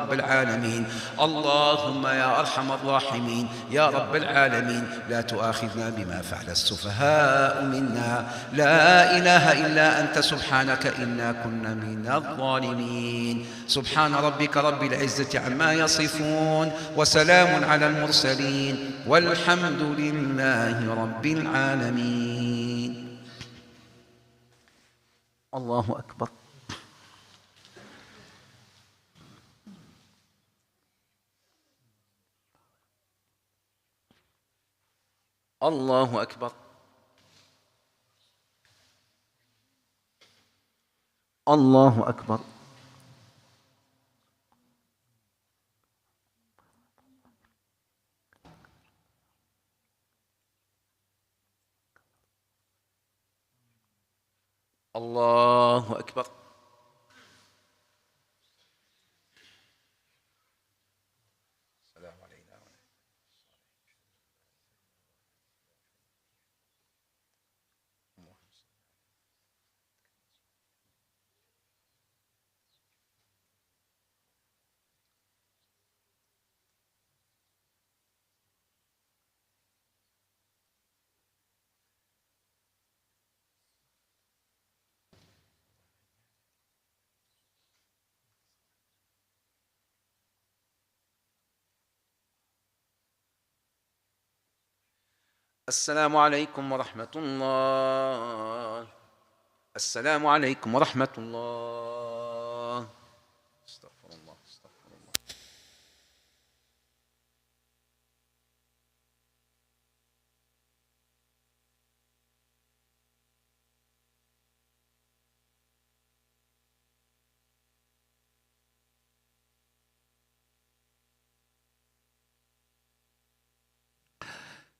رب العالمين. اللهم يا أرحم الراحمين يا رب العالمين لا تؤاخذنا بما فعل السفهاء منا. لا إله إلا أنت سبحانك إنا كنا من الظالمين. سبحان ربك رب العزة عما يصفون وسلام على المرسلين والحمد لله رب العالمين. الله أكبر. الله أكبر. الله أكبر. الله أكبر. السلام علينا. السلام عليكم ورحمة الله. السلام عليكم ورحمة الله. استغفر الله استغفر الله.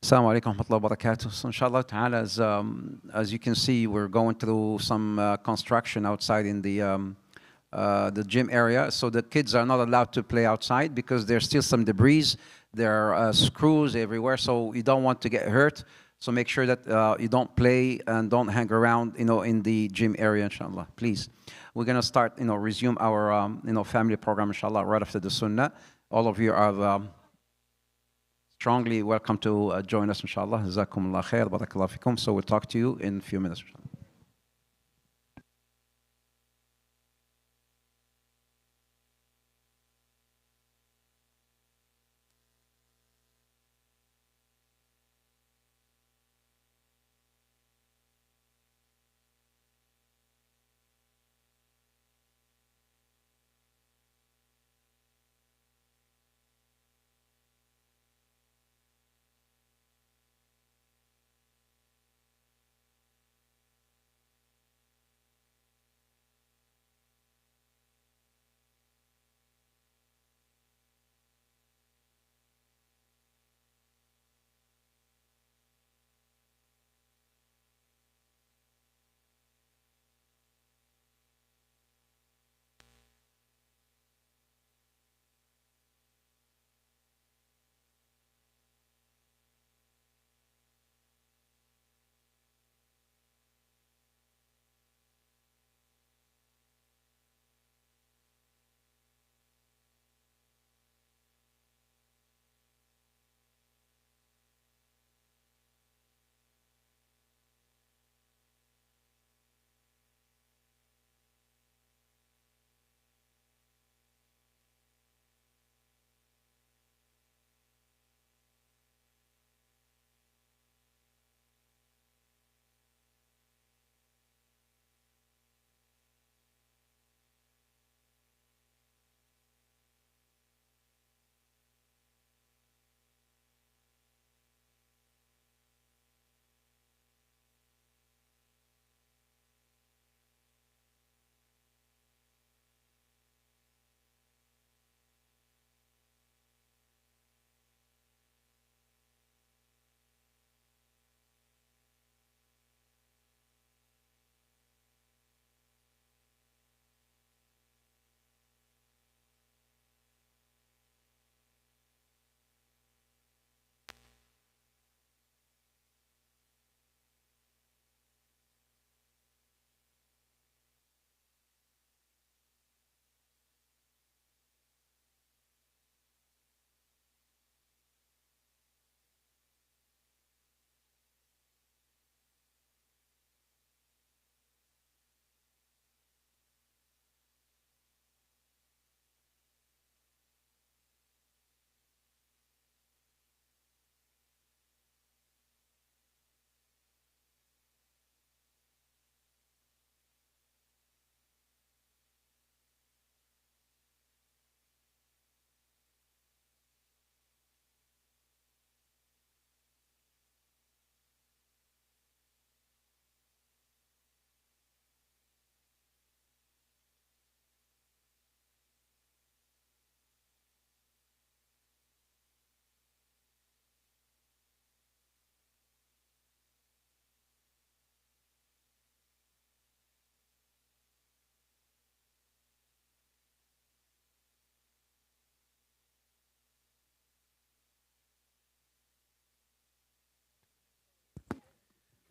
Assalamu alaikum wa rahmatullahi wa barakatuh. So inshallah ta'ala, as you can see, we're going through some construction outside in the gym area. So the kids are not allowed to play outside because there's still some debris. There are screws everywhere, so you don't want to get hurt. So make sure that you don't play and don't hang around, in the gym area, inshallah. Please. We're going to start, resume our, family program, inshallah, right after the sunnah. All of you are strongly welcome to join us, inshallah. Jazakumullah khair, barakallahu fikum. So we'll talk to you in a few minutes, inshallah.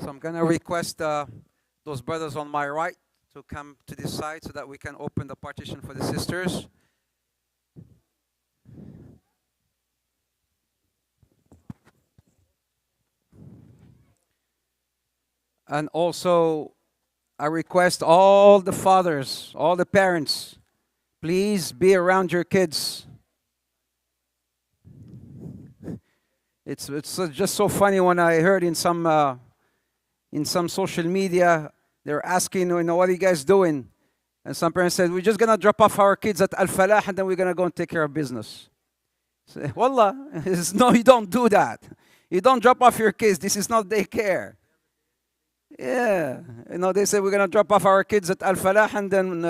So I'm going to request those brothers on my right to come to this side so that we can open the partition for the sisters. And also, I request all the fathers, all the parents, please be around your kids. It's just so funny when I heard in some social media, they're asking, what are you guys doing? And some parents said, we're just going to drop off our kids at Al-Falah and then we're going to go and take care of business. Say, Wallah, no, you don't do that. You don't drop off your kids. This is not daycare. Yeah. They say we're going to drop off our kids at Al-Falah and then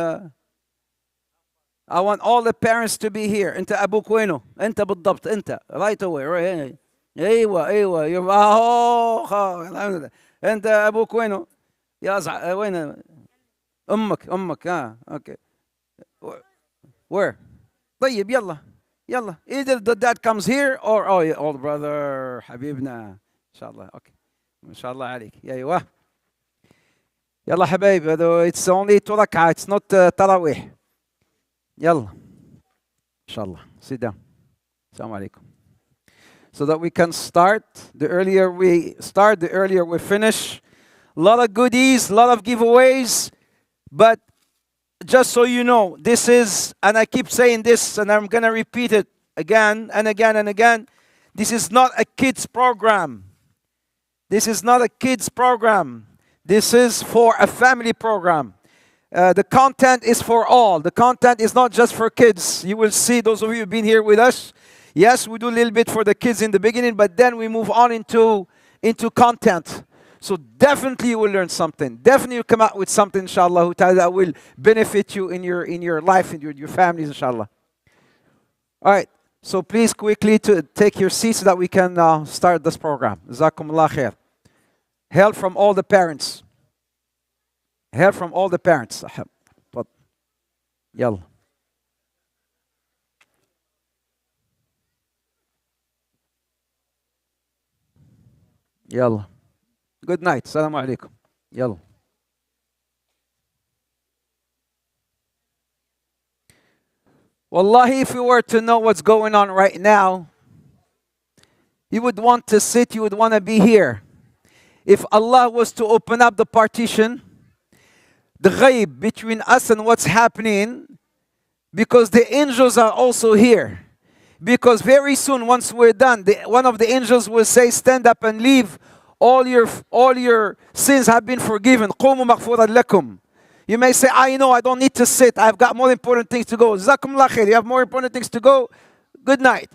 I want all the parents to be here. أنت أبوك وينه؟ أنت بالضبط أنت right away. Right. أيوة you're أنت أبوك وينه؟ يا وين أمك okay. Where? طيب يلا either the dad comes here or old brother حبيبنا إن شاء الله okay ما شاء الله عليك يا أيوة يلا حبايب it's only 2 ركعة it's not تراويح يلا إن شاء الله sit down السلام عليكم. So that we can start. The earlier we start, the earlier we finish. A lot of goodies, a lot of giveaways. But just so you know, this is, and I keep saying this, and I'm going to repeat it again and again and again. This is not a kids program. This is not a kids program. This is for a family program. The content is for all. The content is not just for kids. You will see, those of you who've been here with us, yes, we do a little bit for the kids in the beginning, but then we move on into content. So definitely you will learn something. Definitely you come out with something, inshallah, that will benefit you in your life, in your families, inshallah. All right. So please quickly to take your seats so that we can start this program. Jazakumullah khair. Help from all the parents. Help from all the parents. Yalla. Yalla. Good night. Assalamu alaikum. Yalla. Wallahi, if you were to know what's going on right now, you would want to sit, you would want to be here. If Allah was to open up the partition, the ghaib between us and what's happening, because the angels are also here. Because very soon, once we're done, one of the angels will say, stand up and leave. All your sins have been forgiven. قُومُوا مَغْفُورًا لَكُمْ. You may say, I know, I don't need to sit. I've got more important things to go. Jazakumullah khair. You have more important things to go. Good night.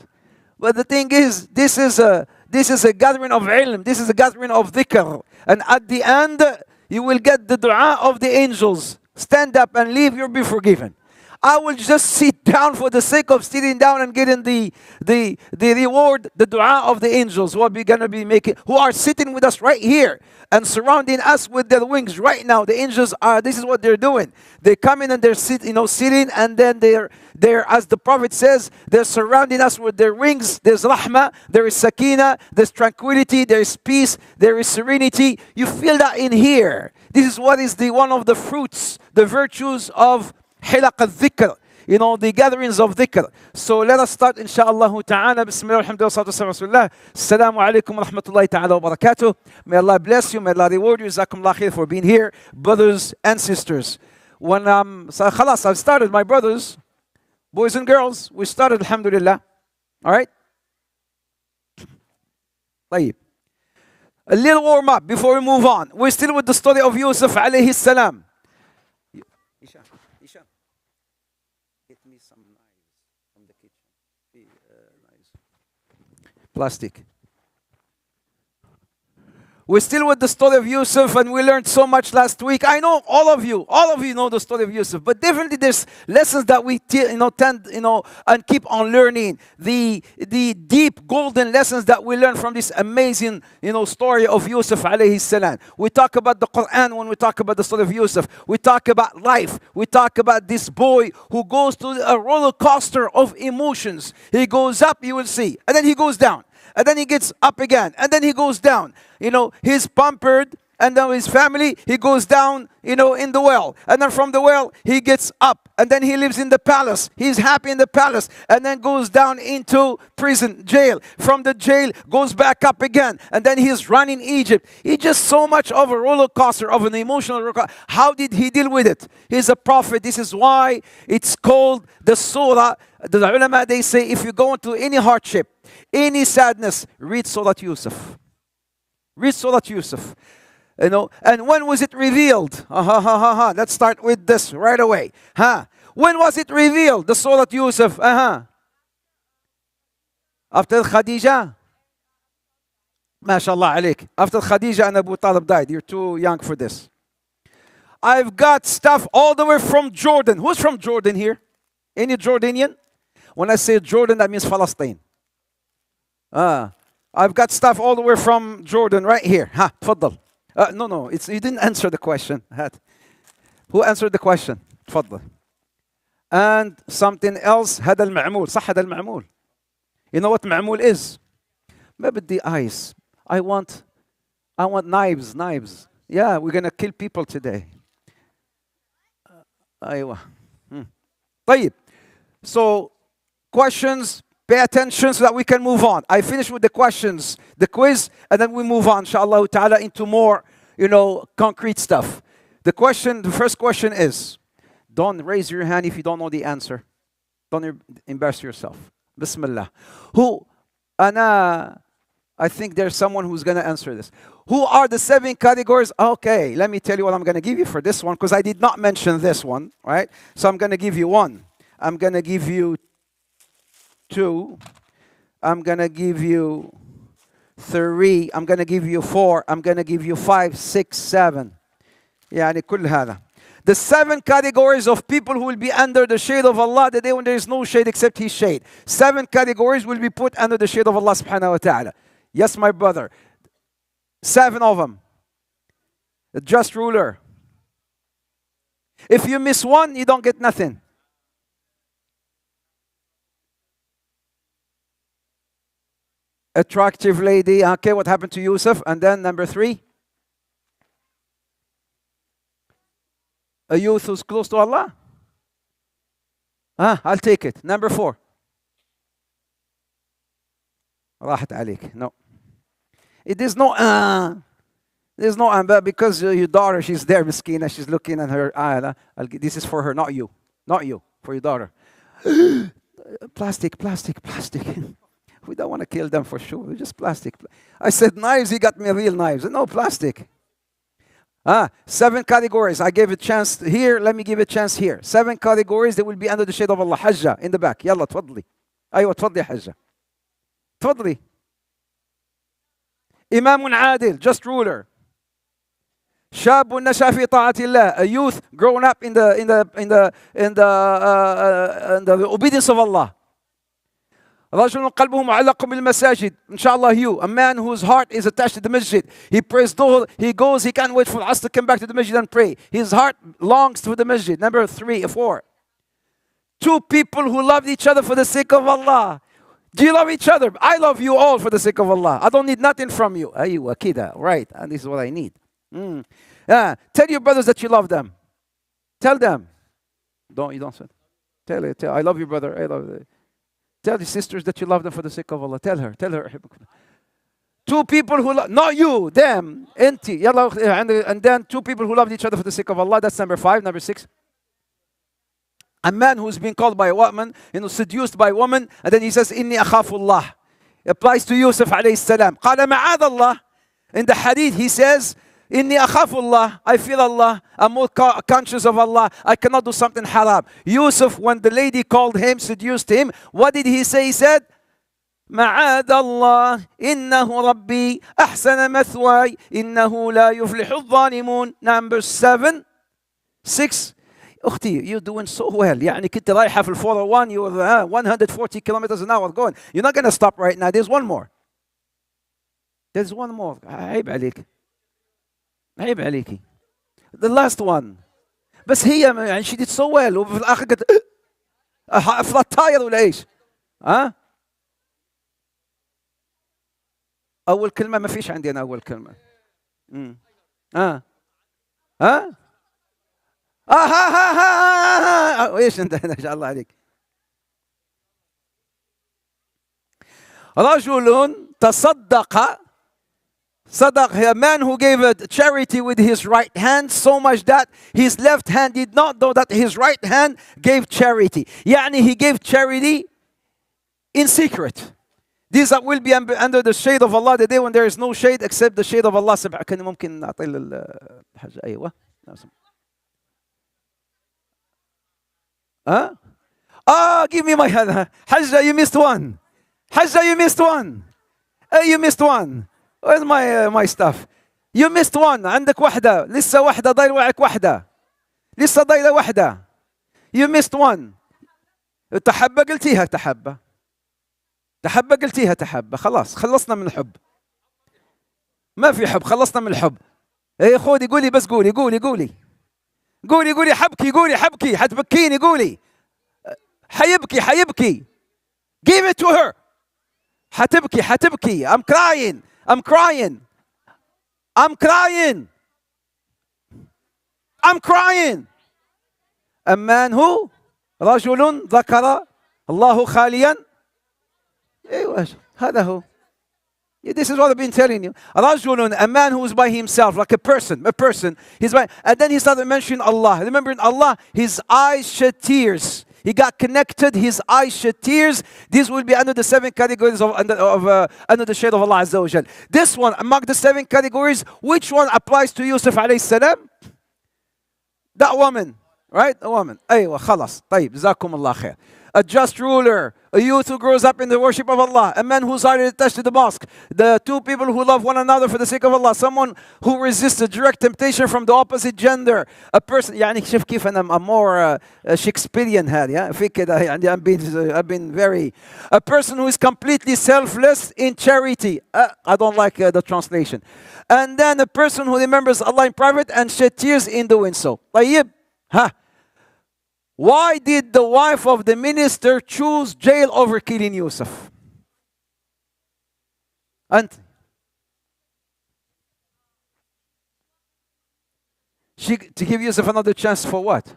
But the thing is, this is a gathering of ilm. This is a gathering of dhikr. And at the end, you will get the dua of the angels. Stand up and leave, you'll be forgiven. I will just sit down for the sake of sitting down and getting the reward, the dua of the angels who are going to be making, who are sitting with us right here and surrounding us with their wings right now. The angels are, this is what they're doing. They come in and they're sitting, and then they're, as the Prophet says, they're surrounding us with their wings. There's rahmah, there is sakina, there's tranquility, there is peace, there is serenity. You feel that in here. This is what is one of the fruits, the virtues of حلق الذكر, the gatherings of dhikr. So let us start inshaAllah ta'ala. Bismillah, alhamdulillah, salatu wasalam. Assalamu alaikum wa rahmatullahi ta'ala wa barakatuh. May Allah bless you, may Allah reward you. Jazakumullah khair for being here, brothers and sisters. When so khalas, I've started, my brothers, boys and girls, we started, alhamdulillah. All right? طيب. A little warm up before we move on. We're still with the story of Yusuf alayhi salam. Get me some knives from the kitchen. Knives. Plastic. We're still with the story of Yusuf, and we learned so much last week. I know all of you know the story of Yusuf, but definitely there's lessons that we tend and keep on learning. The deep golden lessons that we learn from this amazing story of Yusuf alayhi salam. We talk about the Quran when we talk about the story of Yusuf. We talk about life. We talk about this boy who goes to a roller coaster of emotions. He goes up, you will see, and then he goes down. And then he gets up again, and then he goes down. He's pampered and then his family, he goes down, in the well. And then from the well, he gets up. And then he lives in the palace. He's happy in the palace. And then goes down into prison, jail. From the jail, goes back up again. And then he's running Egypt. He's just so much of a roller coaster, of an emotional roller coaster. How did he deal with it? He's a prophet. This is why it's called the surah. The ulama, they say, if you go into any hardship, any sadness, read Surah Yusuf. Read Surah Yusuf. And when was it revealed? Let's start with this right away. When was it revealed, the Surah Yusuf? After Khadija? MashaAllah alayk. After Khadija and Abu Talib died. You're too young for this. I've got stuff all the way from Jordan. Who's from Jordan here? Any Jordanian? When I say Jordan, that means Palestine. I've got stuff all the way from Jordan right here. تفضل. No, you didn't answer the question. Who answered the question? تفضل. And something else, هذا المعمول. صح هذا المعمول. You know what معمول is? ما بدي ice. I want knives. Yeah, we're gonna kill people today. أيوة. طيب. So, questions, pay attention so that we can move on. I finish with the questions, the quiz, and then we move on, inshallah ta'ala, into more, concrete stuff. The first question is, don't raise your hand if you don't know the answer. Don't embarrass yourself. Bismillah. I think there's someone who's going to answer this. Who are the 7 categories? Okay, let me tell you what I'm going to give you for this one, because I did not mention this one, right? So I'm going to give you 1. I'm going to give you 2. I'm going to give you 3. I'm going to give you 4. I'm going to give you 5, 6, 7. يعني كل هذا. The 7 categories of people who will be under the shade of Allah, the day when there is no shade except His shade. 7 categories will be put under the shade of Allah subhanahu wa ta'ala. Yes, my brother. 7 of them. The just ruler. If you miss one, you don't get nothing. Attractive lady. Okay, what happened to Yusuf? And then number 3. A youth who's close to Allah. I'll take it. Number 4. راحت عليك. No. It is no there's no but because your daughter, she's there, miskina, she's looking at her. This is for her, not you. Not you, for your daughter. Plastic. We don't want to kill them for sure. Just plastic. I said knives, he got me real knives. No, plastic. 7 categories. I gave a chance here. Let me give a chance here. 7 categories that will be under the shade of Allah. Hajjah in the back. Yalla, تفضلي. أيوة تفضلي حجة. تفضلي. إمام عادل, just ruler. شاب نشأ في طاعة الله, a youth grown up in the obedience of Allah. رجل قلبه معلق بالمساجد. Inshallah, you, a man whose heart is attached to the masjid. He prays dhuhr, he goes, he can't wait for Asr to come back to the masjid and pray. His heart longs to the masjid. Number 3, 4. 2 people who loved each other for the sake of Allah. Do you love each other? I love you all for the sake of Allah. I don't need nothing from you. Aywa, kida, right. And this is what I need. Tell your brothers that you love them. Tell them. You don't say. Tell it. I love you, brother. I love you. Tell the sisters that you love them for the sake of Allah. Tell her. 2 people who love, not you, them, enti. And then 2 people who loved each other for the sake of Allah. That's number 5. Number 6. A man who's been called by a woman, seduced by a woman, and then he says, Inni akhafullah. Applies to Yusuf alayhi salam. Qala ma'adallah. In the hadith, he says, Inni akhafullah. I feel Allah. I'm more conscious of Allah. I cannot do something haram. Yusuf, when the lady called him, seduced him, what did he say? He said, Ma'adallah. Innahu Rabbi. Ahsana mathway. Innahu la yuflihu dhalimun. Number 7. 6. أختي, you're doing so well. يعني كنت رايحة في 401, you were 140 kilometers an hour going. You're not going to stop right now. There's one more. عيب عليكي. The last one. بس هي يعني she did so well. وفي الآخر قلت flat tire ولا إيش؟ أول كلمة ما فيش عندي أنا أول كلمة. ها ها ها ها ها ايش انت ما شاء الله عليك. رجل تصدق. صدق, a man who gave a charity with his right hand so much that his left hand did not know that his right hand gave charity. يعني he gave charity in secret. These will be under the shade of Allah the day when there is no shade except the shade of Allah. كان ممكن نعطي الحاجة أيوة. Give me my hand. Hajjah, you missed one. Hajjah, you missed one. You missed one. Where's my stuff? You missed one. عندك واحدة. لسه واحدة ضايل وعك واحدة. لسه ضايلة واحدة. You missed one. تحبة قلتيها تحبة. تحبة قلتيها تحبة. خلاص خلصنا من الحب. ما في حب, خلصنا من الحب. ايه خودي قولي بس قولي قولي قولي. قولي قولي حبكي قولي حبكي حتبكيني قولي. حيبكي حيبكي. Give it to her. حتبكي حتبكي. I'm crying. I'm crying. I'm crying. I'm crying. A man who رجل ذكر الله خاليا. ايوه هذا هو. This is what I've been telling you. رجل, a man who is by himself, like a person. He's by, and then he started mentioning Allah. Remembering Allah, his eyes shed tears. He got connected, his eyes shed tears. These will be under the 7 categories of under the shade of Allah Azza wa Jal. This one, among the 7 categories, which one applies to Yusuf alayhi salam? That woman, right? A woman. أيوة خلاص. طيب جزاكم الله خير. A just ruler, a youth who grows up in the worship of Allah, a man who's already attached to the mosque, the 2 people who love one another for the sake of Allah, someone who resists a direct temptation from the opposite gender, a person. يعني شوف كيف أنا I'm more Shakespearean هذه في كده يعني I've been very, a person who is completely selfless in charity. I don't like the translation. And then a person who remembers Allah in private and shed tears in doing so. طيب ها. Why did the wife of the minister choose jail over killing Yusuf? And to give Yusuf another chance for what?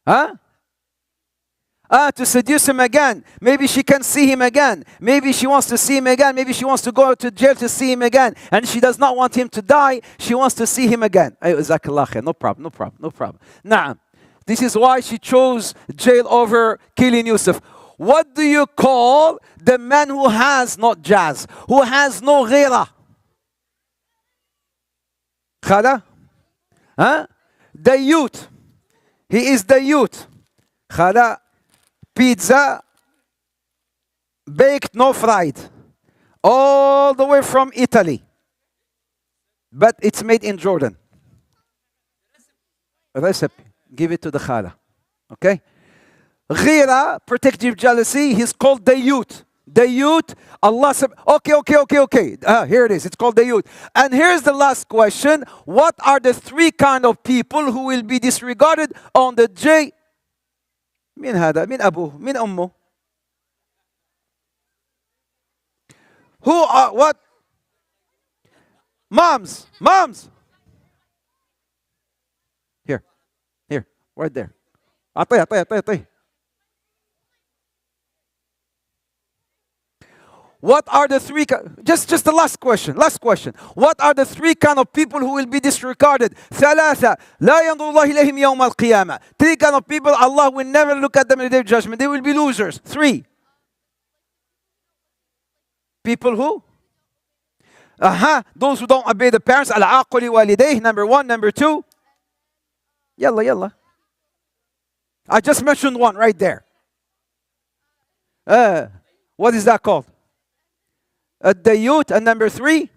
Huh? To seduce him again. Maybe she can see him again. Maybe she wants to see him again. Maybe she wants to go to jail to see him again. And she does not want him to die. She wants to see him again. No problem. Na'am. This is why she chose jail over killing Yusuf. What do you call the man who has not jazz, who has no ghira? Khala? Huh? The youth. He is the youth. Khala, pizza, baked, no fried. All the way from Italy. But it's made in Jordan. Recipe. Give it to the khala. Okay? Ghira, protective jealousy, he's called the youth. The youth, Allah okay. Here it is. It's called the youth. And here's the last question. What are the 3 kind of people who will be disregarded on the J? Min hada, min abu, min ummu. Who are what? Moms. Here, right there. أعطيه. What are the 3 just the last question. What are the 3 kind of people who will be disregarded? ثلاثة لا ينظر الله إليهم يوم القيامة. 3 kind of people Allah will never look at them in the day of judgment. They will be losers. 3 people who? Those who don't obey the parents. العاق لوالديه. Number 1. Number 2. يلا. I just mentioned one right there. What is that called? The youth. And number 3.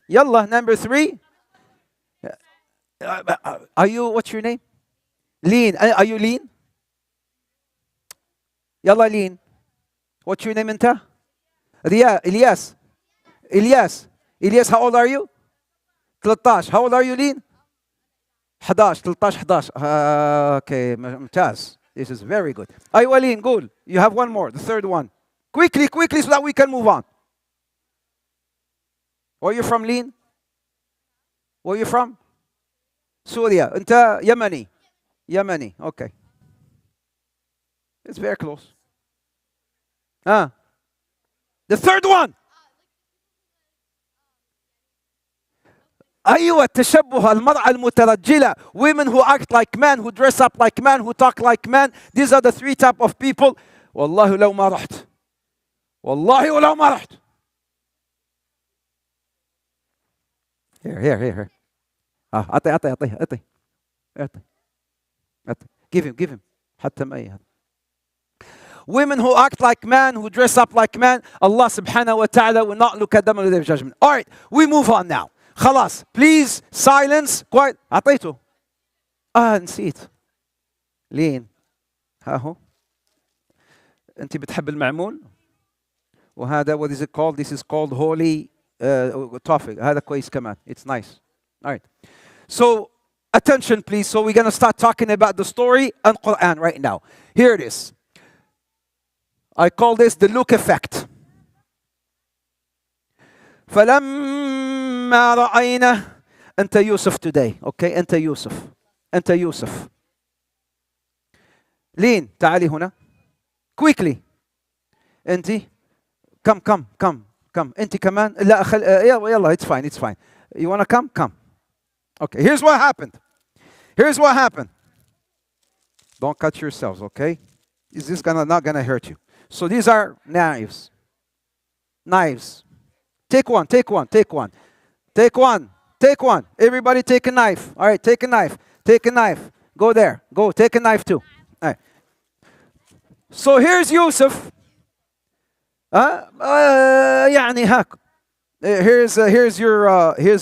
Yalla, number 3. Are you, what's your name? Lean. Are you Lean? Yalla, Lean. What's your name, Inta? Ilyas. Ilyas, how old are you? 13. How old are you, Lean? 11. Okay, ممتاز. This is very good. أيوة Lean, good. You have one more, the 3rd one. Quickly, so that we can move on. Where are you from, Lean? Where are you from? Syria. أنت Yemeni. Yemeni. Okay. It's very close. The third one. أيوة التشبه المرأة المترجلة. Women who act like men, who dress up like men, who talk like men. These are the three type of people. والله لو ما رحت. والله ولو ما رحت. Here. أعطي. Give him. حتى ما هذا. Women who act like men, who dress up like men, Allah subhanahu wa ta'ala will not look at them on the day of judgment. All right, we move on now. خلاص, please silence. Quiet. أعطيته. نسيت. لين. ها هو. أنت بتحب المعمول؟ وهذا what is it called? This is called holy topic. هذا كويس كمان. It's nice. All right. So attention, please. So we're gonna start talking about the story and Quran right now. Here it is. I call this the look effect. فلما رأينا أنت يوسف today. Okay, أنت يوسف. لين تعالي هنا. Quickly. أنت come. أنت كمان. لا يلا it's fine. You wanna come? Come. Okay, here's what happened. Don't cut yourselves, okay? Is this not gonna hurt you? So these are knives. Take one. Everybody take a knife. All right, take a knife. Go there. Go, take a knife too. All right. So here's Yusuf. يعني هاك. Here's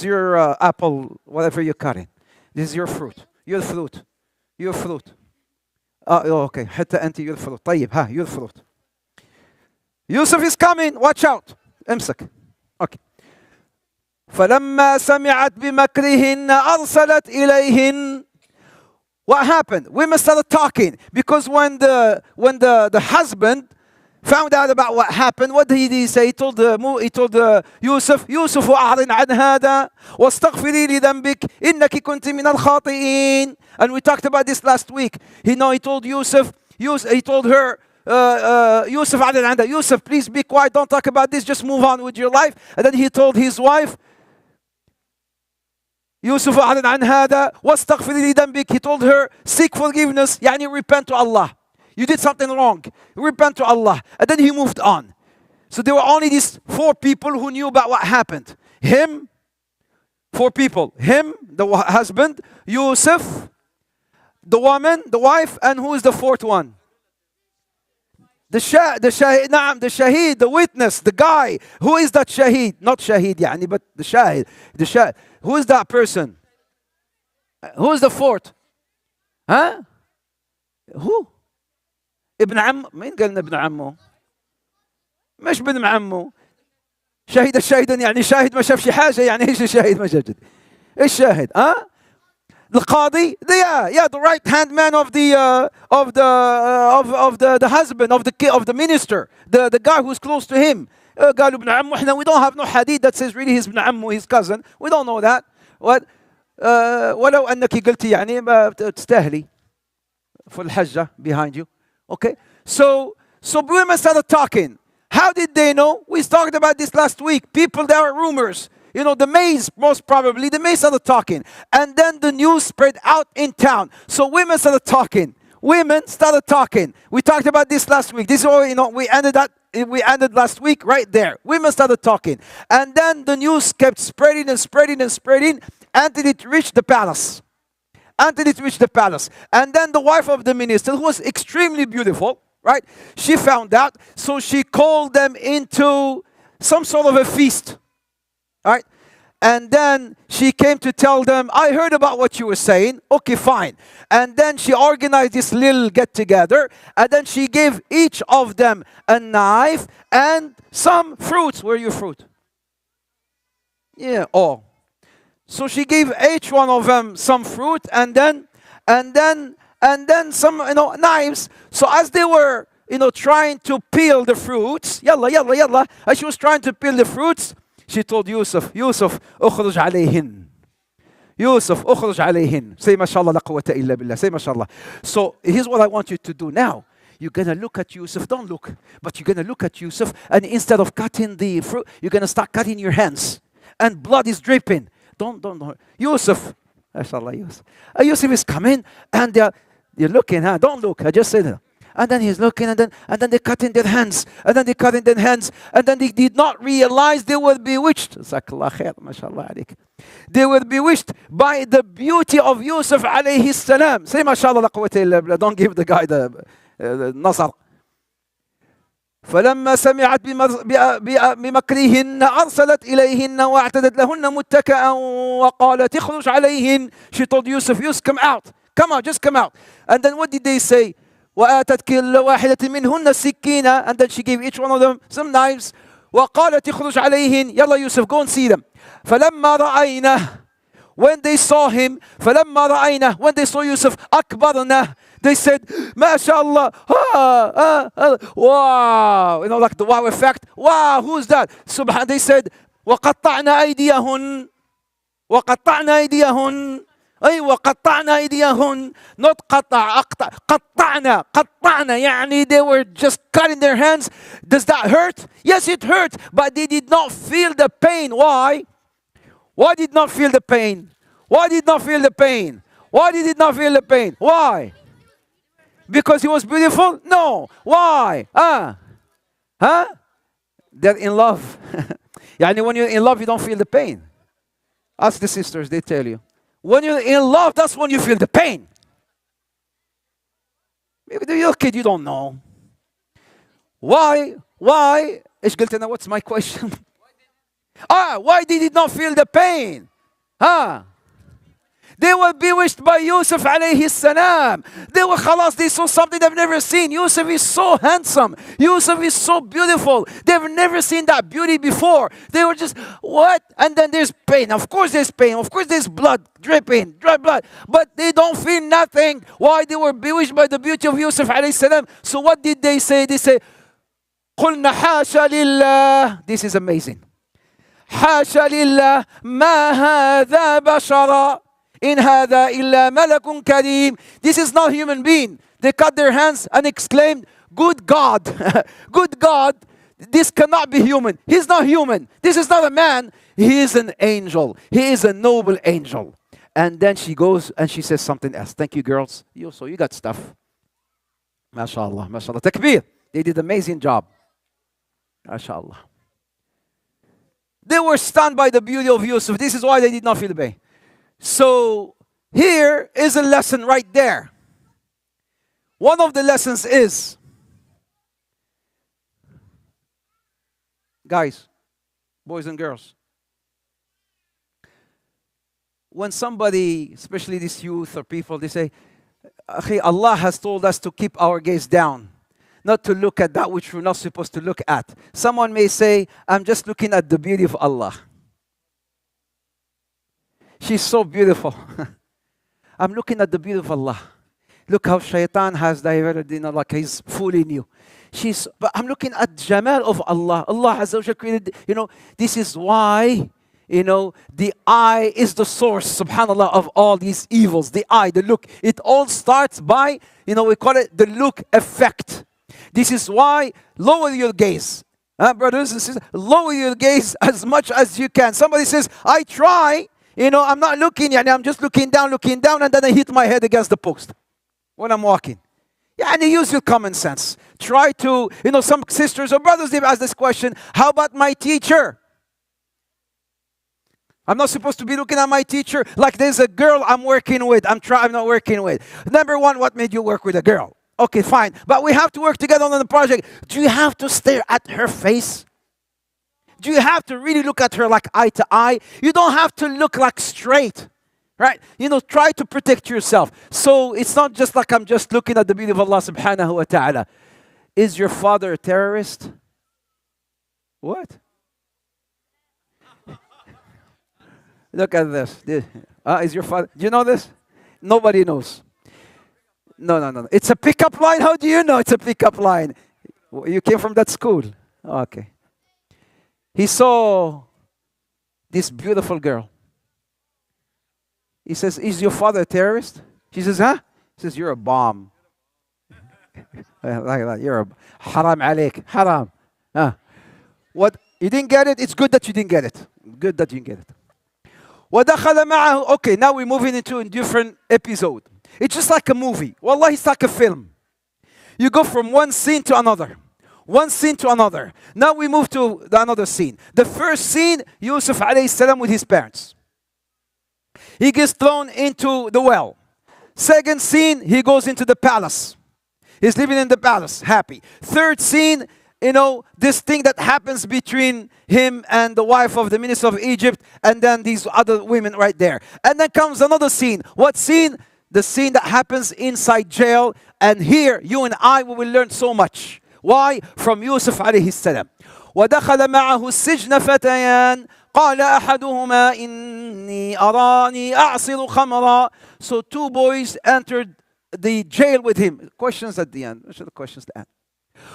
your apple, whatever you're cutting. This is your fruit. Your fruit. Okay. حتى أنت your fruit. طيب your fruit. Yusuf is coming. Watch out. امسك. Okay. فلما سمعت بمكرهن أرسلت إليهن. What happened? Women started talking because when the husband found out about what happened, what did he say? He told يوسف أعرض عن هذا واستغفري لذنبك إنك كنت من الخاطئين. And we talked about this last week. He told Yusuf, he told her, Yusuf أعرض عن هذا. Yusuf, please be quiet. Don't talk about this. Just move on with your life. And then he told his wife, يوسف أعرض عن هذا واستغفري لذنبك. He told her, seek forgiveness. يعني repent to Allah. You did something wrong. Repent to Allah. And then he moved on. So there were only these 4 people who knew about what happened. Him, 4 people. Him, the husband, Yusuf, the woman, the wife, and who is the 4th one? The shahid, the witness, the guy. Who is that shahid? Not shahid, يعني, but the shahid. Who is that person? Who is the 4th? Who? ابن عم. مين قال لنا ابن عمه؟ مش ابن عمه. شاهدا يعني شاهد ما شاف شي حاجه. يعني ايش الشاهد ما شاف؟ ايش شاهد؟ القاضي. The right hand man of the husband of the minister, the guy who's close to him. قالوا ابن عمه. احنا we don't have no hadith that says really he's ابن عمه, his cousin. We don't know that. What? ولو انك قلتي يعني تستاهلي for الحجه behind you. Okay, so women started talking. How did they know? We talked about this last week. People, there are rumors. The maids, most probably, the maids started talking. And then the news spread out in town. So women started talking. We talked about this last week. This is all, we ended last week right there. Women started talking. And then the news kept spreading until it reached the palace. And then the wife of the minister, who was extremely beautiful, right? She found out, so she called them into some sort of a feast, right? And then she came to tell them, I heard about what you were saying. Okay, fine. And then she organized this little get-together, and then she gave each of them a knife and some fruits. Where are your fruit? Yeah, all. So she gave each one of them some fruit and then some knives. So as they were trying to peel the fruits, yalla, as she was trying to peel the fruits, she told Yusuf, اخرج عليهن. Yusuf, اخرج عليهن. Say mashallah la quwwata illa billah. Say mashallah. So here's what I want you to do now. You're going to look at Yusuf. Don't look, but you're going to look at Yusuf, and instead of cutting the fruit, you're going to start cutting your hands. And blood is dripping. Don't. Yusuf. Mashallah, Yusuf. Yusuf is coming, and you're looking, huh? Don't look. I just said that. And then he's looking, and then they cut in their hands, and then they cut in their hands, and then they did not realize they were bewitched. Jazakallah khair, mashallah alayk. They were bewitched by the beauty of Yusuf alayhi salam. Say mashallah la quwwata illa billah. Don't give the guy the nazar. فلما سمعت بمكرهن أرسلت إليهن واعتدت لهن متكئا وقالت اخرج عليهن. She told Yusuf, Yusuf, come out, just come out. And then what did they say? وآتت كل واحدة منهن السكينة. And then she gave each one of them some knives. وقالت اخرج عليهن. يلا Yusuf, go and see them. فلما رأينه, when they saw him, فلما رأينه, when they saw Yusuf, أكبرنه. They said, MashaAllah, wow, like the wow effect. Wow, who's that? Subhan. They said, وقطعنا أيديهن, وقطعنا أيديهن. أيوة قطعنا أيديهن. Not قطع, قطعنا, قطعنا. يعني they were just cutting their hands. Does that hurt? Yes, it hurt, but they did not feel the pain. Why? Why did not feel the pain? Why did not feel the pain? Why did it not feel the pain? Why? Because he was beautiful? No. Why? They're in love. يعني when you're in love, you don't feel the pain. Ask the sisters, they tell you. When you're in love, that's when you feel the pain. Maybe you're a kid, you don't know. Why? إيش قلت أنا? What's my question? Why did it not feel the pain? They were bewitched by Yusuf alayhi salam. They saw something they've never seen. Yusuf is so handsome. Yusuf is so beautiful. They've never seen that beauty before. They were just, what? And then there's pain. Of course there's pain. Of course there's blood dripping, dry blood. But they don't feel nothing. Why? They were bewitched by the beauty of Yusuf alayhi salam. So what did they say? They say, قُلْنَا حَاشَ لِلَّهِ. This is amazing. حَاشَ لِلَّهِ مَا هَذَا بَشَرًا إن هذا إلا ملك كريم. This is not human being. They cut their hands and exclaimed, good God, good God, this cannot be human. He's not human. This is not a man. He is an angel. He is a noble angel. And then she goes and she says something else. Thank you, girls. You got stuff. MashaAllah, MashaAllah. Takbir. They did an amazing job. MashaAllah. They were stunned by the beauty of Yusuf. This is why they did not feel the pain. So here is a lesson right there. One of the lessons is, guys, boys and girls, when somebody, especially this youth or people, they say, Allah has told us to keep our gaze down, not to look at that which we're not supposed to look at. Someone may say, I'm just looking at the beauty of Allah. She's so beautiful. I'm looking at the beauty of Allah. Look how shaitan has diverted, like he's fooling you. But I'm looking at Jamal of Allah. Allah has created, this is why, the eye is the source, subhanAllah, of all these evils. The eye, the look. It all starts by, we call it the look effect. This is why, lower your gaze. Brothers and sisters, lower your gaze as much as you can. Somebody says, I try. I'm not looking, I'm just looking down, and then I hit my head against the post when I'm walking. Use your common sense. Try to, some sisters or brothers, they've asked this question, how about my teacher? I'm not supposed to be looking at my teacher like there's a girl I'm working with. I'm not working with. Number one, what made you work with a girl? Okay, fine. But we have to work together on the project. Do you have to stare at her face? Do you have to really look at her like eye to eye? You don't have to look like straight, right? Try to protect yourself. So it's not just like I'm just looking at the beauty of Allah subhanahu wa ta'ala. Is your father a terrorist? What? Look at this. Is your father? Do you know this? Nobody knows. No. It's a pickup line. How do you know it's a pickup line? You came from that school. Okay. He saw this beautiful girl. He says, is your father a terrorist? She says, huh? He says, you're a bomb. Like that. You're a haram عليك. Haram. What? You didn't get it? It's good that you didn't get it. Good that you didn't get it. ودخل معه. Okay, now we're moving into a different episode. It's just like a movie. Wallah, it's like a film. You go from one scene to another. One scene to another. Now we move to another scene. The first scene, Yusuf alayhi salam with his parents. He gets thrown into the well. Second scene, he goes into the palace. He's living in the palace, happy. Third scene, this thing that happens between him and the wife of the minister of Egypt, and then these other women right there. And then comes another scene. What scene? The scene that happens inside jail. And here, you and I, we will learn so much. Why? From Yusuf alayhi salam. ودخل معه السجن فتيان قال أحدهما إني أراني أعصر خمرا. So two boys entered the jail with him. Questions at the end. What are the questions at the end?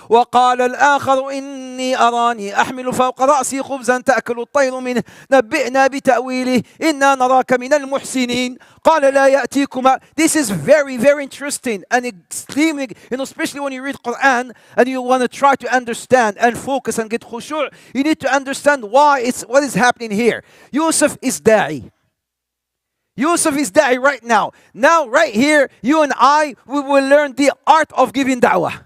وقال الآخر إني أراني أحمل فوق رأسي خبزا تأكل الطير منه نبئنا بتأويله إنا نراك من المحسنين قال لا يأتيكما. This is very, very interesting and extremely, especially when you read Quran and you want to try to understand and focus and get khushu', you need to understand what is happening here. Yusuf is da'i. Yusuf is da'i right now. Now, right here, you and I, we will learn the art of giving da'wah.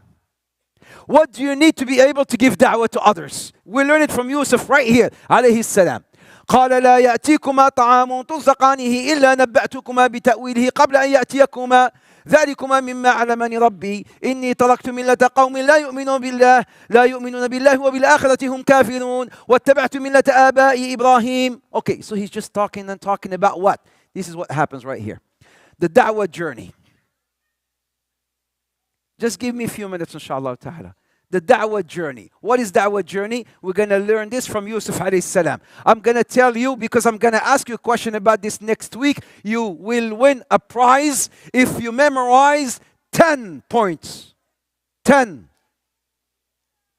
What do you need to be able to give da'wah to others? We learn it from Yusuf right here, alayhi salam. قال لا يأتيكما طعام ترزقانه إلا نبأتكما بتأويله قبل أن يأتيكما ذلكما مما علمني ربي إني تركت ملة قوم لا يؤمنون بالله وبالآخرة هم كافرون واتبعت ملة آبائي إبراهيم. Okay, so he's just talking about what? This is what happens right here. The da'wah journey. Just give me a few minutes, inshallah ta'ala. The da'wah journey. What is da'wah journey? We're going to learn this from Yusuf alayhi salam. I'm going to tell you, because I'm going to ask you a question about this next week. You will win a prize if you memorize 10 points. 10.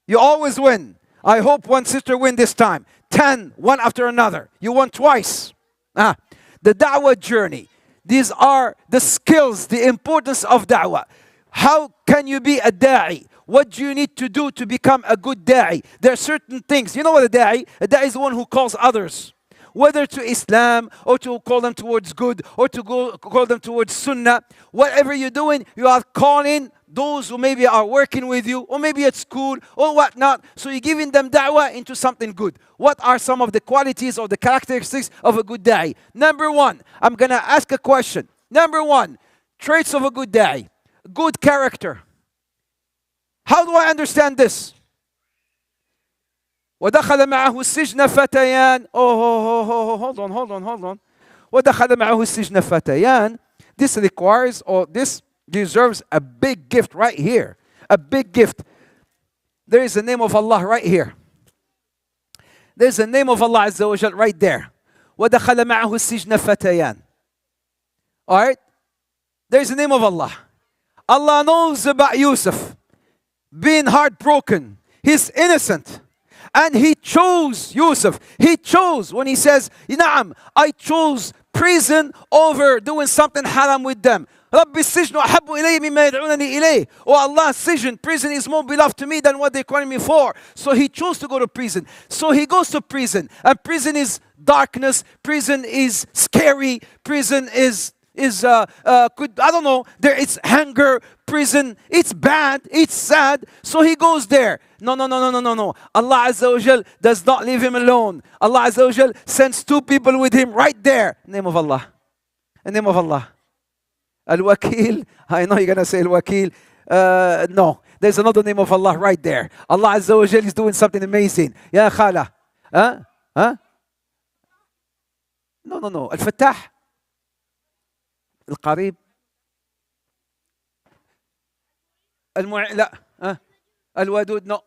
You always win. I hope one sister win this time. 10, one after another. You won twice. The da'wah journey. These are the skills, the importance of da'wah. How can you be a da'i? What do you need to do to become a good da'i? There are certain things. You know what a da'i? A da'i is the one who calls others. Whether to Islam, or to call them towards good, or to call them towards sunnah. Whatever you're doing, you are calling those who maybe are working with you, or maybe at school, or whatnot. So you're giving them da'wah into something good. What are some of the qualities or the characteristics of a good da'i? Number one, I'm going to ask a question. Number one, traits of a good da'i. Good character. How do I understand this? ودخل معه السجن فتيان. Hold on. ودخل معه السجن فتيان. This requires, or this deserves a big gift right here. A big gift. There is the name of Allah right here. There's the name of Allah Azza wa Jal right there. ودخل معه السجن فتيان. Alright? There's the name of Allah. Allah knows about Yusuf being heartbroken. He's innocent. And He chose Yusuf. He chose when He says, Naam, I chose prison over doing something haram with them. رَبِّ السِّجْنُ أَحَبُّ إِلَيْهِ مِمَّا يَدْعُونَنِي إِلَيْهِ. Oh Allah, prison is more beloved to me than what they're calling me for. So He chose to go to prison. So He goes to prison. And prison is darkness. Prison is scary. Prison is I don't know, there it's hunger, prison, it's bad, it's sad, so he goes there. No. Allah Azza wa Jal does not leave him alone. Allah Azza wa Jal sends two people with him right there. Name of Allah. The name of Allah. Al-Wakil. I know you're going to say Al-Wakil. No, there's another name of Allah right there. Allah Azza wa Jal is doing something amazing. Ya Khala. No. Al-Fattah. القريب لا الودود نو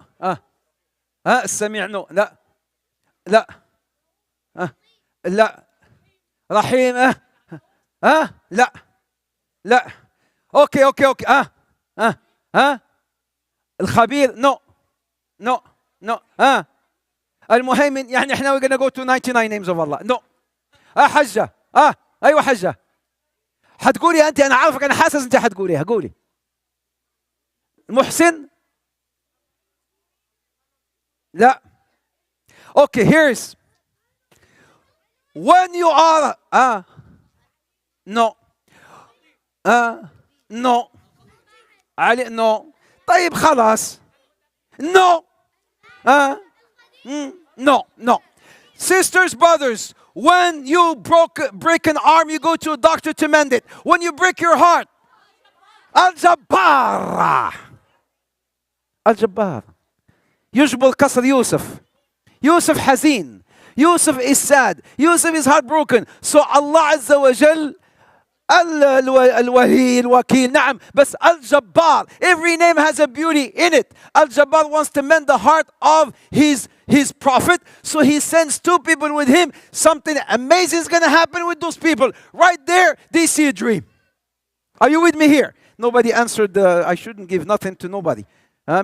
السميع نو لا رحيم لا اوكي الخبير نو المهيمن يعني احنا we're gonna go to 99 names of Allah. No. حجة ايوه حجة حتقولي انت، انا عارفك، انا حاسس انت حتقوليها، قولي. محسن. لا. Okay, here's when you are no no علي no. طيب خلاص. No. No, no. Sisters, brothers, when you break an arm, you go to a doctor to mend it. When you break your heart, الجبار. الجبار يجبر كسر يوسف. يوسف حزين. Yusuf is sad. Yusuf is heartbroken. So Allah Azza wa Jal, Al-Wali, Al-Wakil, Naam, but Al-Jabbar, every name has a beauty in it. Al-Jabbar wants to mend the heart of his prophet, so he sends two people with him. Something amazing is going to happen with those people. Right there, they see a dream. Are you with me here? Nobody answered. I shouldn't give nothing to nobody,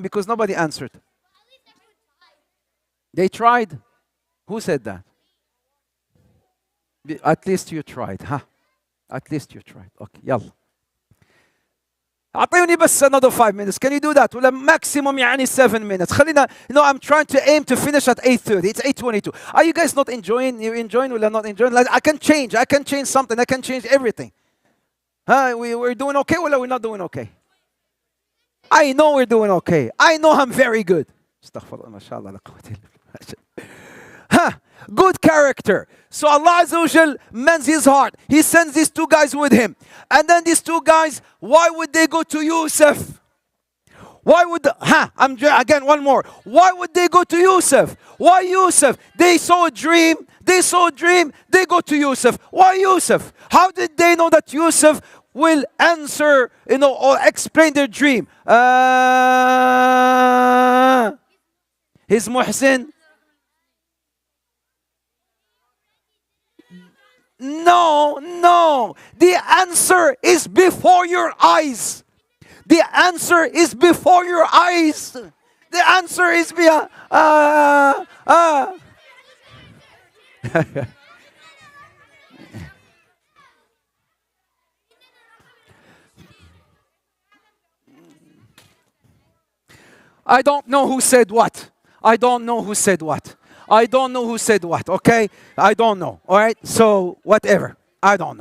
because nobody answered. They tried. Who said that? At least you tried, huh? At least you tried. Okay, يلا. أعطيني بس another 5 minutes. Can you do that? ولا maximum يعني 7 minutes. خلينا, I'm trying to aim to finish at 8:30. It's 8:22. Are you guys not enjoying? You enjoying or not enjoying? Like, I can change something. I can change everything. We're doing okay or we're not doing okay? I know we're doing okay. I know I'm very good. استغفر الله ما شاء الله لا قوة إلا بالله. Good character. So Allah Azza wa Jal mends his heart. He sends these two guys with him. And then these two guys, why would they go to Yusuf? Why would again one more. Why would they go to Yusuf? Why Yusuf? They saw a dream. They go to Yusuf. Why Yusuf? How did they know that Yusuf will answer, or explain their dream? His Muhsin. No. The answer is before your eyes. The answer is before your eyes. The answer is I don't know who said what. Okay? I don't know. All right? So, whatever. I don't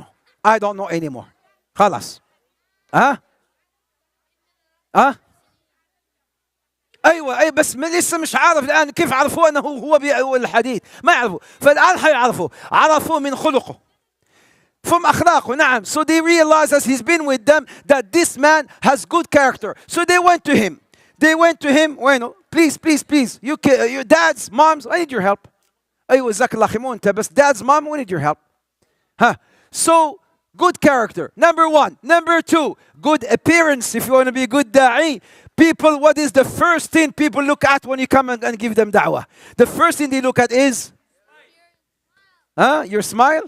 know anymore. خلاص. ايوه اي بس لسه مش عارف الان كيف عرفوا انه هو الحديث، ما يعرفوا، فالان حيعرفوا، عرفوا من خلقه، from أخلاقه. نعم. So they realized as he's been with them that this man has good character. So they went to him. Bueno, please. Your dads, moms, I need your help. أيوة جزاك الله خير. مو أنت بس dad's mom, we need your help. So good character. Number 1. Number 2, good appearance. If you want to be a good da'i, people, what is the first thing people look at when you come and give them da'wah? The first thing they look at is your smile.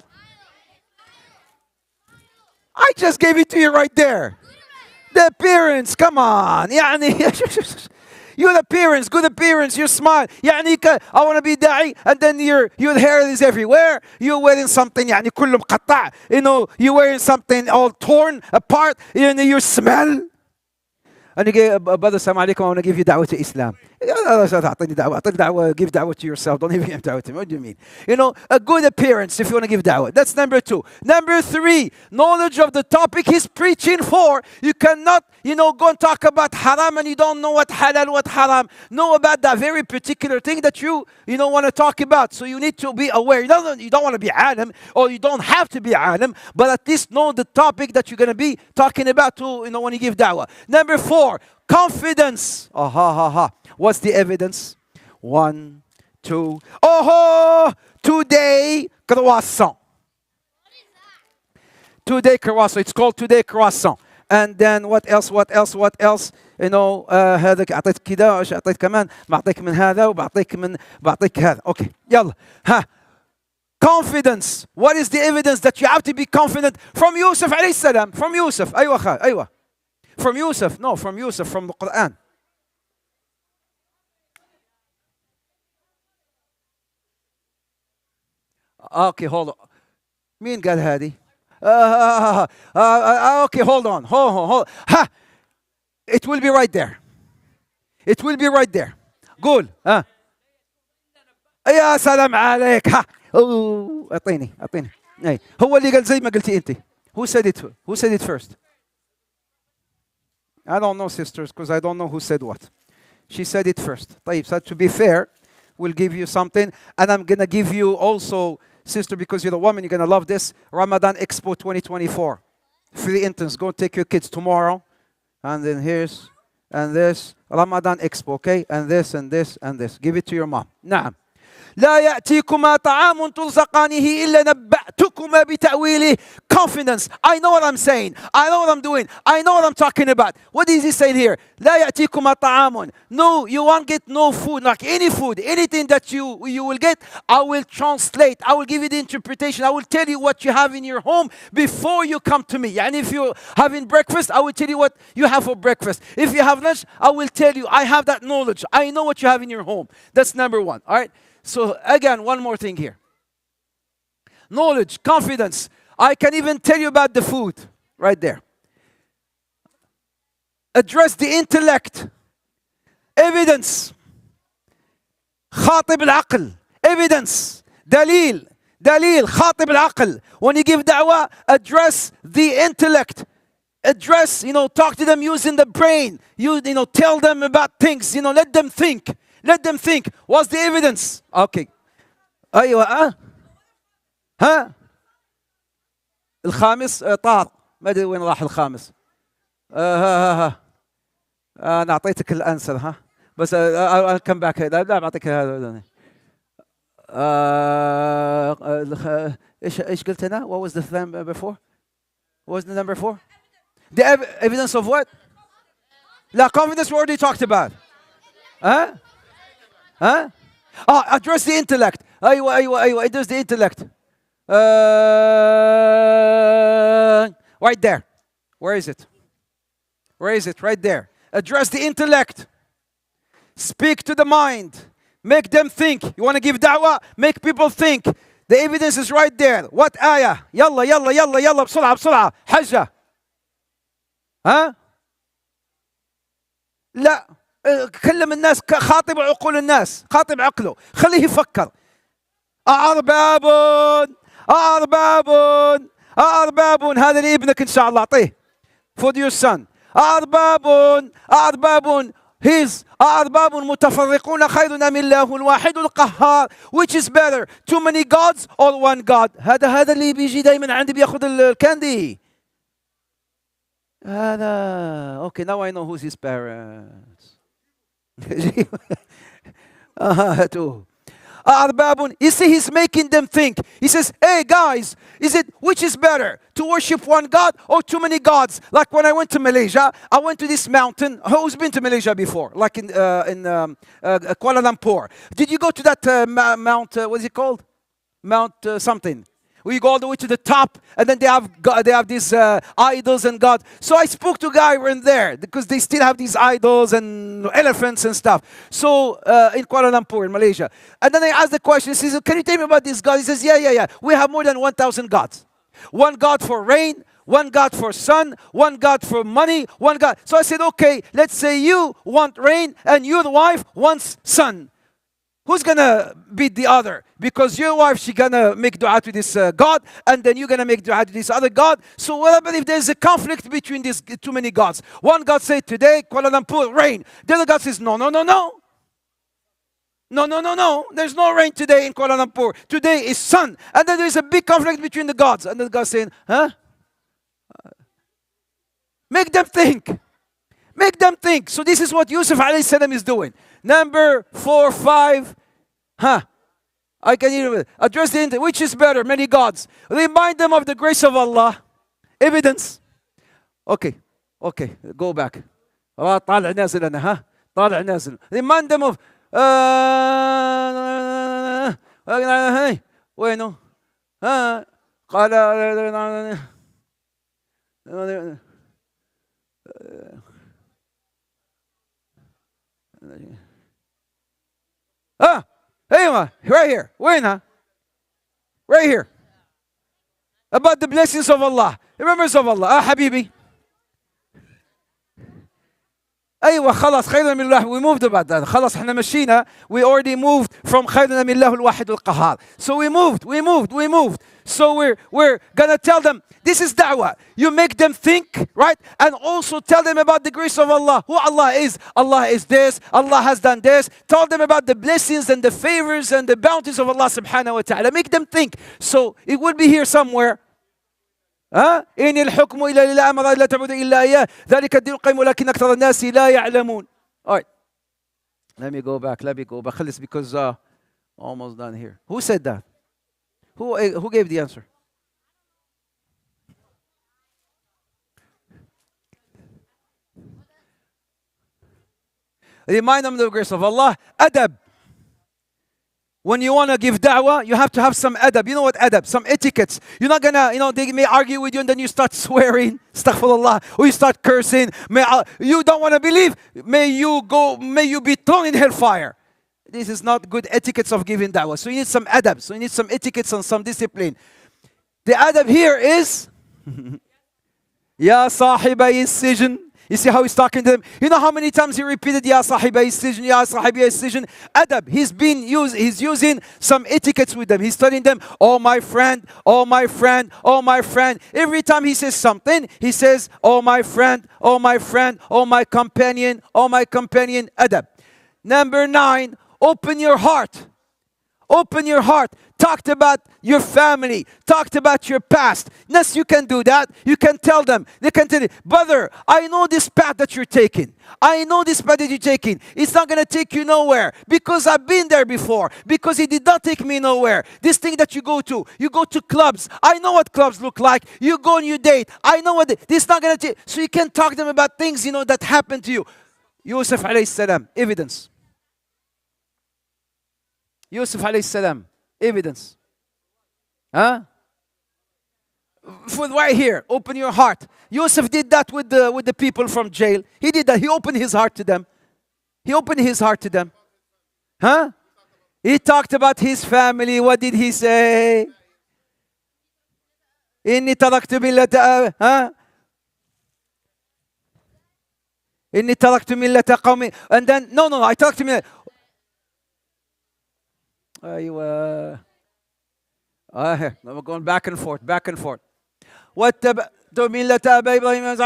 I just gave it to you right there. The appearance, come on. يعني your appearance, good appearance, your smile. يعني I want to be da'i, and then your hair is everywhere. You're wearing something يعني كله مقطع. You're wearing something all torn apart. Your smell. And you brother, Assalamu alaikum, I want to give you da'wah to Islam. أعطيني دعوة, give da'wah to yourself. Don't even give da'wah to me. What do you mean? A good appearance if you want to give da'wah. That's number 2. Number 3, knowledge of the topic he's preaching for. You cannot, go and talk about haram and you don't know what halal, what haram. Know about that very particular thing that you want to talk about. So you need to be aware. You don't want to be alim, or you don't have to be alim, but at least know the topic that you're going to be talking about to, when you give da'wah. Number 4, confidence. What's the evidence? 1, 2. Today croissant. Today croissant. It's called today croissant. And then what else? هذا أعطيت كذا، أعطيت كمان، بعطيك من هذا بعطيك هذا. Okay. يلا. Confidence. What is the evidence that you have to be confident? From Yusuf alayhi salam. From Yusuf. أيوة. From Yusuf. No, from Yusuf, from the Quran. Okay, hold on. مين قال هذه؟ Okay, hold on. Hold. Ha! It will be right there. It will be right there. قول. يا سلام عليك. ها. أوه. اعطيني. اي هو اللي قال زي ما قلتي انت. Who said it? Who said it first? I don't know, sisters, because I don't know who said what. She said it first. طيب, so to be fair, we'll give you something, and I'm gonna give you also, sister, because you're the woman, you're gonna love this, Ramadan Expo 2024. Free entrance. Go take your kids tomorrow, and then here's and this Ramadan Expo, okay? And this and this and this. Give it to your mom. نعم. لا يأتيكما طعام ترزقانه إلا نبأتكما بتأويله. Confidence. I know what I'm saying. I know what I'm doing. I know what I'm talking about. What is he saying here? لا يأتيكما طعام. No, you won't get no food, like any food. Anything that you will get, I will translate. I will give you the interpretation. I will tell you what you have in your home before you come to me. And if you're having breakfast, I will tell you what you have for breakfast. If you have lunch, I will tell you. I have that knowledge. I know what you have in your home. That's number one. All right? So again, one more thing here. Knowledge, confidence. I can even tell you about the food right there. Address the intellect. Evidence. خاطب العقل. Evidence. دليل. خاطب العقل. When you give da'wah, address the intellect. Address, talk to them using the brain. Tell them about things. Let them think. Let them think. What's the evidence? Okay. أيوة. ها الخامس طار. ما أدري وين راح الخامس. أنا أعطيتك الأنسر. ها بس I'll come back. لا بعطيك هذا. إيش قلت أنا? What was the thing before? What was the number 4? The evidence of what? لا, confidence we already talked about. Address the intellect. أيوة. Address the intellect. Right there. Where is it? Right there. Address the intellect. Speak to the mind. Make them think. You want to give da'wah? Make people think. The evidence is right there. What ayah? يلا بسرعة حجة. لا, كلم الناس, خاطب عقول الناس, خاطب عقله, خليه يفكر. أرباب هذا لابنك إن شاء الله, أعطيه for your son. أرباب أرباب متفرقون خير أم الله الواحد القهار. Which is better, too many gods or one God? هذا اللي بيجي دايما عندي بياخذ الكاندي. هذا okay, now I know who's his parents. أرباب. You see, he's making them think. He says, hey guys, which is better, to worship one God or too many gods? Like when I went to Malaysia, I went to this mountain. Who's been to Malaysia before? Like in Kuala Lumpur. Did you go to that Mount, what is it called? Mount something. We go all the way to the top, and then they have these idols and God. So I spoke to a guy in there because they still have these idols and elephants and stuff. So in Kuala Lumpur, in Malaysia, and then I asked the question. He says, "Can you tell me about this God?" He says, "Yeah. We have more than 1,000 gods. One God for rain, one God for sun, one God for money, one God." So I said, "Okay, let's say you want rain and your wife wants sun. Who's gonna beat the other? Because your wife, she's gonna make dua to this God, and then you're gonna make dua to this other God. So what about if there's a conflict between these too many gods? One God said today, Kuala Lumpur, rain. The other God says, no. There's no rain today in Kuala Lumpur. Today is sun. And then there's a big conflict between the gods. And the God's saying, make them think. Make them think. So this is what Yusuf alayhi salam is doing. Number 4, 5. I can hear it. Address the intellect. Which is better? Many gods. Remind them of the grace of Allah. Evidence. Okay. Go back. طالع نازل أنا. طالع نازل. Remind them of وينه؟ قال ايوه, right here. وينها? Right here. about the blessings of Allah. Remembrance of Allah. Ah, Habibi. ايوه خلاص خيرنا من الله. We moved about that. خلاص احنا مشينا. We already moved from خيرنا من الله الواحد القهار. So we moved. So we're gonna tell them this is da'wah. You make them think, right? And also tell them about the grace of Allah. Who Allah is. Allah is this. Allah has done this. Tell them about the blessings and the favors and the bounties of Allah subhanahu wa ta'ala. Make them think. So it will be here somewhere. إن الحكم إلا لله أمر لا تعبد إلا إياه ذلك الدين القيم ولكن أكثر الناس لا يعلمون. All right. Let me go back. خلص because almost done here. Who said that? Who gave the answer? Remind them of the grace of Allah. Adab. When you want to give da'wah, you have to have some adab. You know what adab? Some etiquettes. You're not gonna, they may argue with you and then you start swearing, astaghfirullah, or you start cursing. You don't want to believe. May you be thrown in hellfire. This is not good etiquettes of giving da'wah. So you need some adab. So you need some etiquettes and some discipline. The adab here is, Ya sahibai as-sijn. You see how he's talking to them? You know how many times he repeated, Ya sahibai as-sijn, Ya sahibai as-sijn? Adab. He's using some etiquettes with them. He's telling them, oh my friend, oh my friend, oh my friend. Every time he says something, he says, oh my friend, oh my friend, oh my companion, oh my companion. Adab. Number 9, open your heart. Open your heart. Talked about your family. Talked about your past. Yes, you can do that. You can tell them. They can tell you, brother, I know this path that you're taking. I know this path that you're taking. It's not going to take you nowhere because I've been there before. Because it did not take me nowhere. This thing that you go to clubs. I know what clubs look like. You go and you date. I know what this is not going to take. So you can talk to them about things, that happened to you. Yusuf alayhi salam, evidence. Yusuf alayhi salam, evidence. For right here, open your heart. Yusuf did that with the people from jail. He did that. He opened his heart to them. He talked about his family. What did he say? إني تركت ملة إني تركت ملة قومي. And then no, I talked to me. أيوة. We're going back and forth. واتبعت ملة آبائي إبراهيم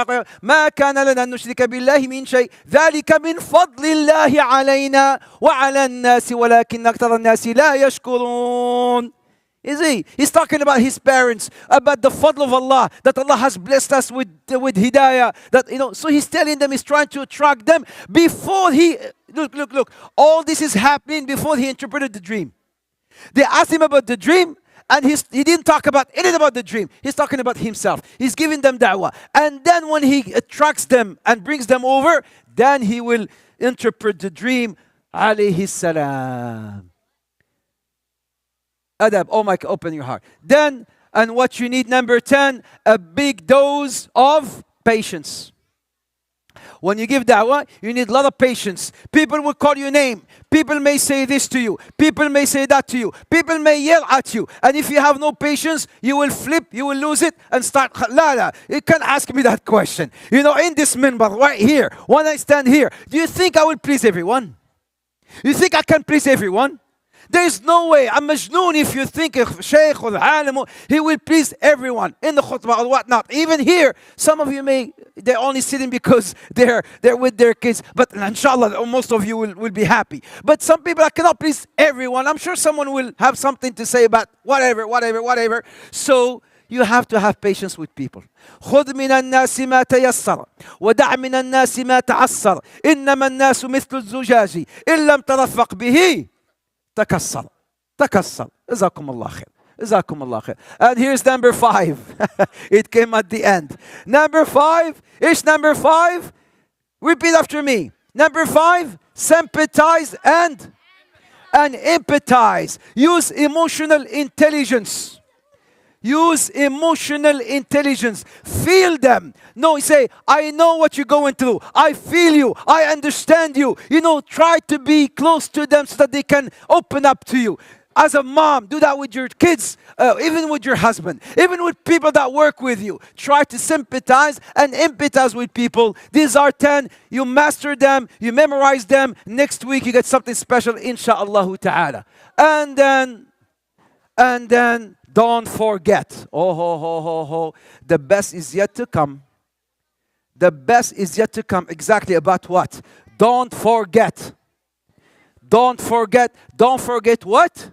ما كان لنا أن نشرك بالله من شيء ذلك من فضل الله علينا وعلى الناس ولكن أكثر الناس لا يشكرون. He's talking about his parents, about the fadl of Allah, that Allah has blessed us with hidayah. So he's telling them, he's trying to attract them before he look. All this is happening before he interpreted the dream. They asked him about the dream, and he didn't talk about anything about the dream. He's talking about himself. He's giving them da'wah. And then when he attracts them and brings them over, then he will interpret the dream. Alayhi salam. Adab. Oh my, open your heart. Then, and what you need, number 10, a big dose of patience. When you give da'wah, you need a lot of patience. People will call your name. People may say this to you. People may say that to you. People may yell at you. And if you have no patience, you will flip, you will lose it and start. La. You can't ask me that question. In this minbar, right here, when I stand here, do you think I will please everyone? You think I can please everyone? There is no way. I'm majnoon if you think a shaykh or alim, he will please everyone in the khutbah or whatnot. Even here, some of you they're only sitting because they're with their kids. But inshallah, most of you will be happy. But some people, I cannot please everyone. I'm sure someone will have something to say about whatever. So you have to have patience with people. خذ من الناس ما تيسر ودع من الناس ما تعسر إنما الناس مثل الزجاج إن لم ترفق به تكسر. جزاكم الله خير. And here's number 5. It came at the end. Number 5. Number 5. Repeat after me. Number 5. Sympathize and empathize. Use emotional intelligence. Feel them. No, say, I know what you're going through. I feel you. I understand you. Try to be close to them so that they can open up to you. As a mom, do that with your kids, even with your husband, even with people that work with you. Try to sympathize and empathize with people. These are 10. You master them, you memorize them. Next week, you get something special, insha'Allah ta'ala. And then, don't forget. Oh, ho, ho, ho, ho. The best is yet to come. The best is yet to come. Exactly about what? Don't forget. Don't forget. Don't forget what?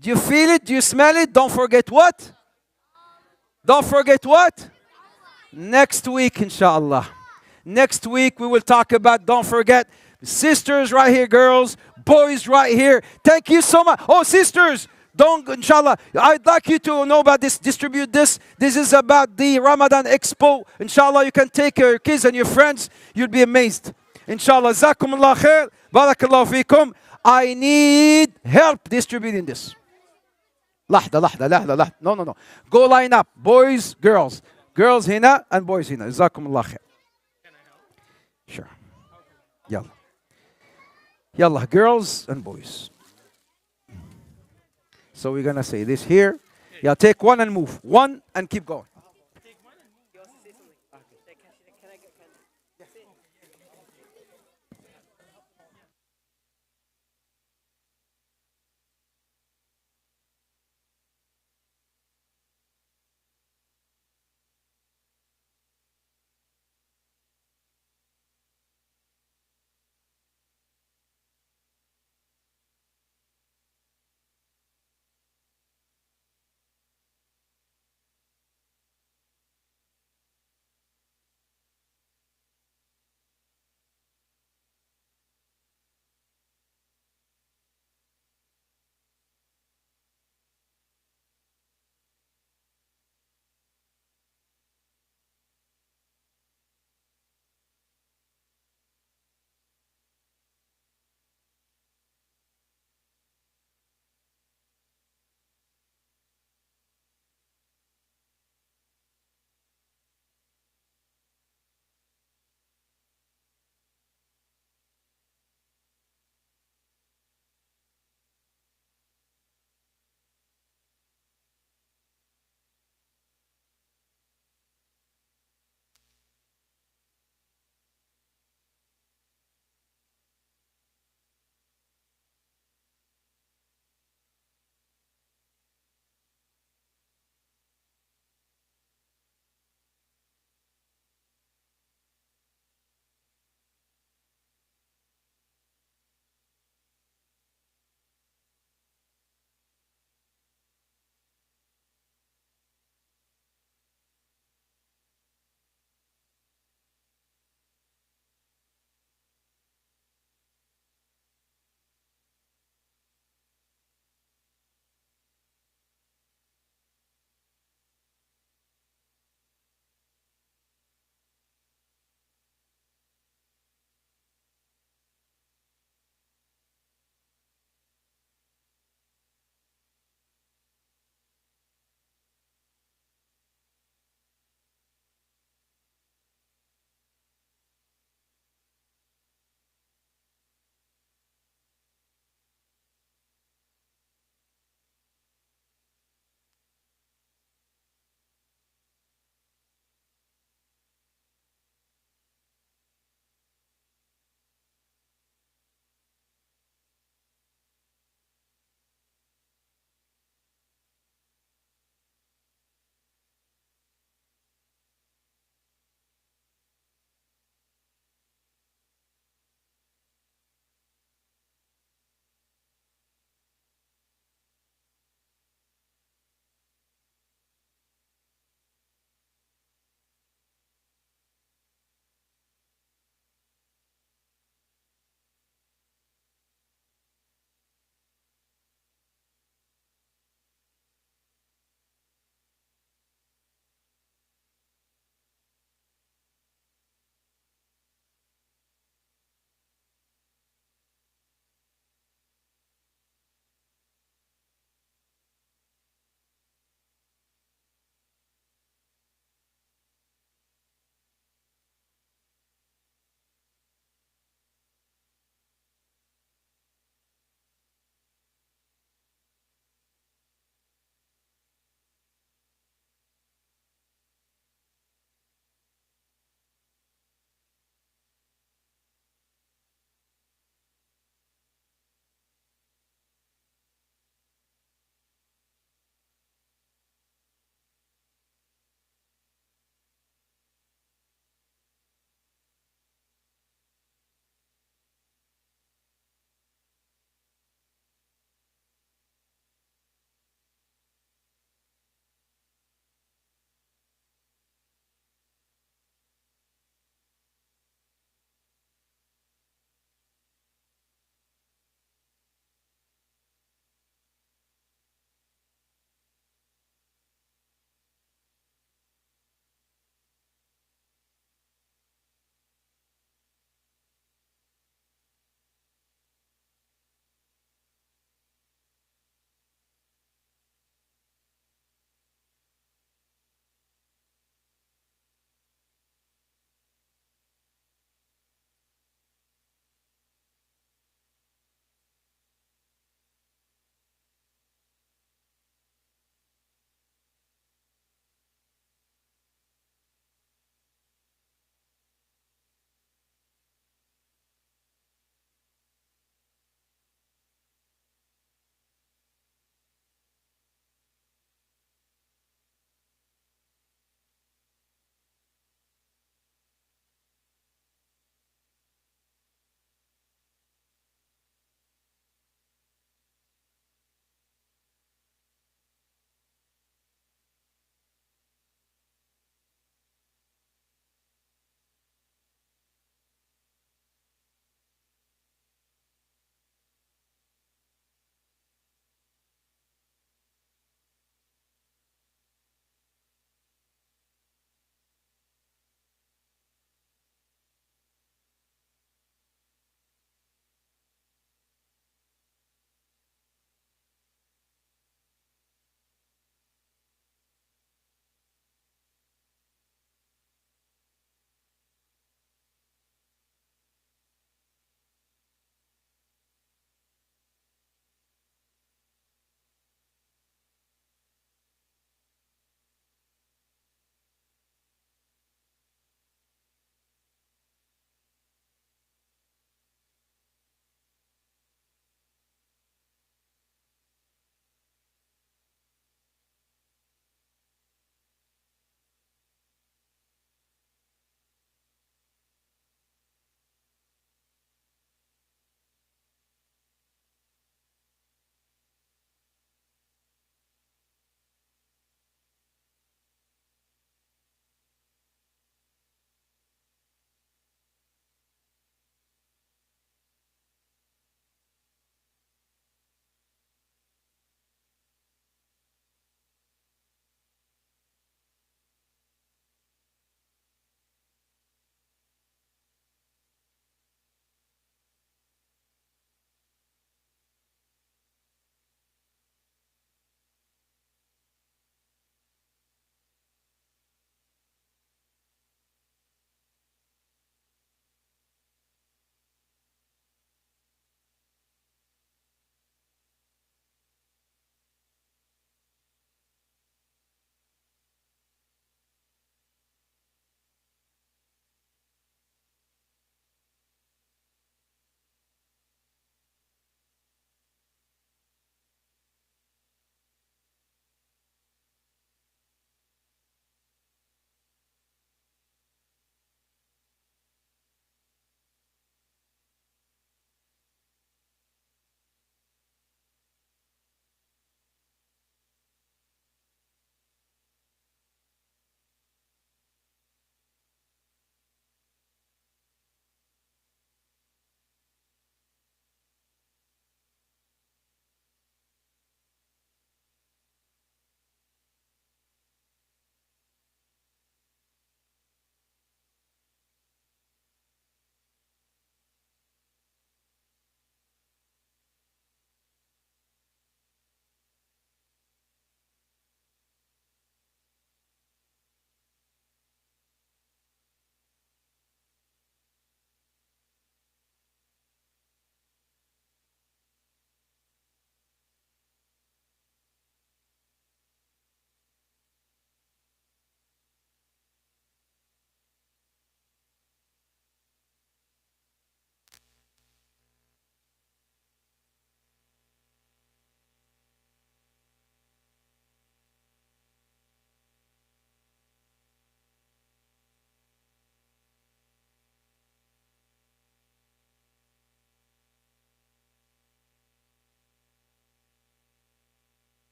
Do you feel it? Do you smell it? Don't forget what? Don't forget what? Next week, inshallah. Next week, we will talk about, don't forget, sisters right here, girls, boys right here. Thank you so much. Oh, sisters, don't, inshallah, I'd like you to know about this, distribute this. This is about the Ramadan Expo. Inshallah, you can take your kids and your friends. You'll be amazed. Inshallah, Jazakumullah khair, barakallahu fikum. I need help distributing this. لحظة لحظة لحظة لحظة. No. Go line up. Boys, girls. Girls هنا and boys هنا. جزاكم الله خير. Sure. يلا. يلا. Girls and boys. So we're gonna say this here. Yeah, take one and move. One and keep going.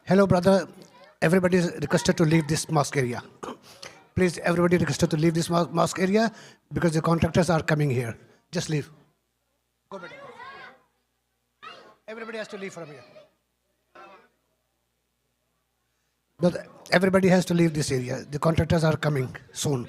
Hello, brother. Everybody is requested to leave this mosque area. Please, everybody requested to leave this mosque area because the contractors are coming here. Just leave. Go better. Everybody has to leave from here. But everybody has to leave this area. The contractors are coming soon.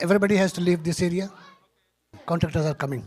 Everybody has to leave this area. Contractors are coming.